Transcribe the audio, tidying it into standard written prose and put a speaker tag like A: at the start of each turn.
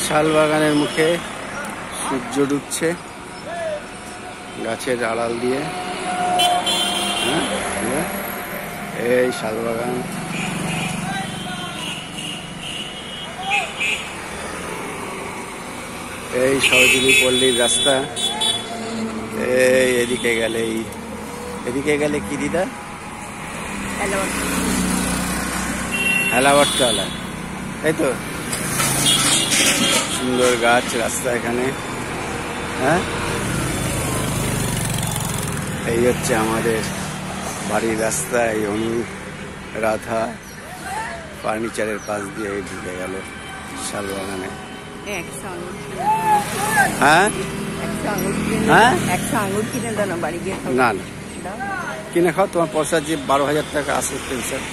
A: শালবাগানের মুখে সূর্য ডুবছে গাছের আড়াল দিয়ে। এই শালবাগান, এই সরজুলি পল্লীর রাস্তা। এই এদিকে গেলে কি দিদা? হেলাবটতলা, তাই তো। সুন্দর গাছ, রাস্তা এখানে। হ্যাঁ, এই হচ্ছে আমাদের বাড়ির রাস্তা। এই অনুরাধা ফার্নিচারের পাশ দিয়ে ঢুকে গেল শালবাগানে। হ্যাঁ হ্যাঁ, না না, কিনে খাও। তোমার পয়সা যে 12,000 টাকা আছে পেনশন।